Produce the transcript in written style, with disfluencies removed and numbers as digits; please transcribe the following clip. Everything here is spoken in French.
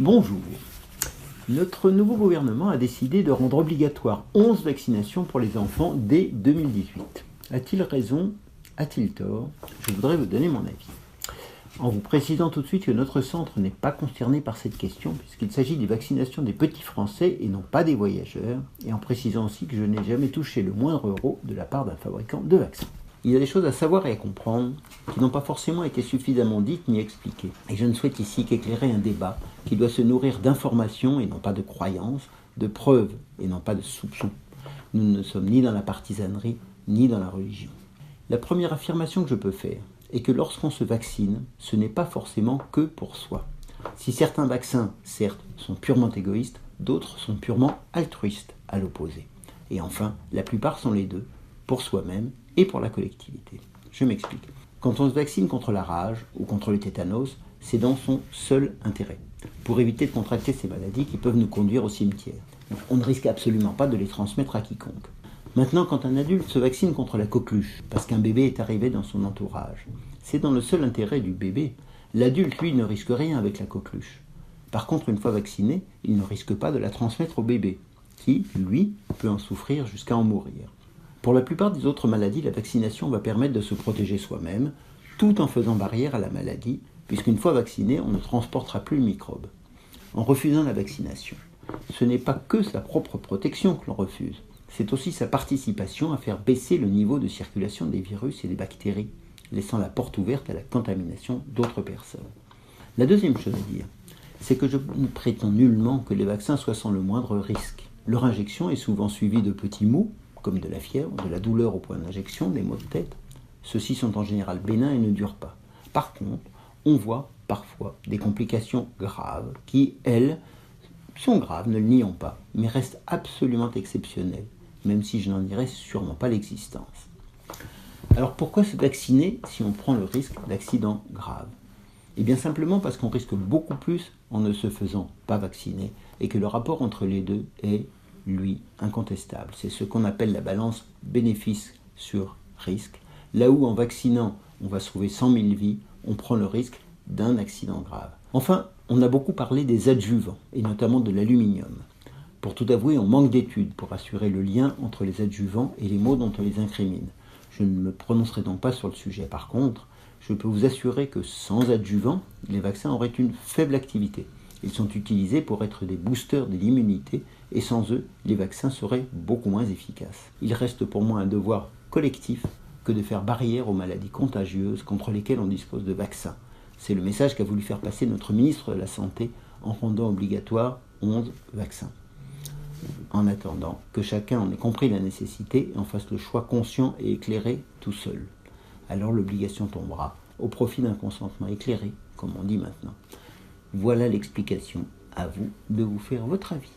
Bonjour. Notre nouveau gouvernement a décidé de rendre obligatoire 11 vaccinations pour les enfants dès 2018. A-t-il raison? A-t-il tort? Je voudrais vous donner mon avis. En vous précisant tout de suite que notre centre n'est pas concerné par cette question, puisqu'il s'agit des vaccinations des petits Français et non pas des voyageurs, et en précisant aussi que je n'ai jamais touché le moindre euro de la part d'un fabricant de vaccins. Il y a des choses à savoir et à comprendre qui n'ont pas forcément été suffisamment dites ni expliquées. Et je ne souhaite ici qu'éclairer un débat qui doit se nourrir d'informations et non pas de croyances, de preuves et non pas de soupçons. Nous ne sommes ni dans la partisanerie ni dans la religion. La première affirmation que je peux faire est que lorsqu'on se vaccine, ce n'est pas forcément que pour soi. Si certains vaccins, certes, sont purement égoïstes, d'autres sont purement altruistes à l'opposé. Et enfin, la plupart sont les deux, pour soi-même et pour la collectivité. Je m'explique. Quand on se vaccine contre la rage ou contre le tétanos, c'est dans son seul intérêt, pour éviter de contracter ces maladies qui peuvent nous conduire au cimetière. Donc, on ne risque absolument pas de les transmettre à quiconque. Maintenant, quand un adulte se vaccine contre la coqueluche, parce qu'un bébé est arrivé dans son entourage, c'est dans le seul intérêt du bébé. L'adulte, lui, ne risque rien avec la coqueluche. Par contre, une fois vacciné, il ne risque pas de la transmettre au bébé, qui, lui, peut en souffrir jusqu'à en mourir. Pour la plupart des autres maladies, la vaccination va permettre de se protéger soi-même, tout en faisant barrière à la maladie, puisqu'une fois vacciné, on ne transportera plus le microbe. En refusant la vaccination, ce n'est pas que sa propre protection que l'on refuse, c'est aussi sa participation à faire baisser le niveau de circulation des virus et des bactéries, laissant la porte ouverte à la contamination d'autres personnes. La deuxième chose à dire, c'est que je ne prétends nullement que les vaccins soient sans le moindre risque. Leur injection est souvent suivie de petits maux, comme de la fièvre, de la douleur au point d'injection, des maux de tête. Ceux-ci sont en général bénins et ne durent pas. Par contre, on voit parfois des complications graves qui, elles, sont graves, ne le nions pas, mais restent absolument exceptionnelles, même si je n'en dirais sûrement pas l'existence. Alors pourquoi se vacciner si on prend le risque d'accidents graves? Eh bien simplement parce qu'on risque beaucoup plus en ne se faisant pas vacciner et que le rapport entre les deux est, lui, incontestable. C'est ce qu'on appelle la balance bénéfice sur risque. Là où en vaccinant, on va sauver 100 000 vies, on prend le risque d'un accident grave. Enfin, on a beaucoup parlé des adjuvants, et notamment de l'aluminium. Pour tout avouer, on manque d'études pour assurer le lien entre les adjuvants et les maux dont on les incrimine. Je ne me prononcerai donc pas sur le sujet. Par contre, je peux vous assurer que sans adjuvants, les vaccins auraient une faible activité. Ils sont utilisés pour être des boosters de l'immunité et sans eux, les vaccins seraient beaucoup moins efficaces. Il reste pour moi un devoir collectif que de faire barrière aux maladies contagieuses contre lesquelles on dispose de vaccins. C'est le message qu'a voulu faire passer notre ministre de la Santé en rendant obligatoire 11 vaccins. En attendant que chacun en ait compris la nécessité et en fasse le choix conscient et éclairé tout seul. Alors l'obligation tombera au profit d'un consentement éclairé, comme on dit maintenant. Voilà l'explication, à vous de vous faire votre avis.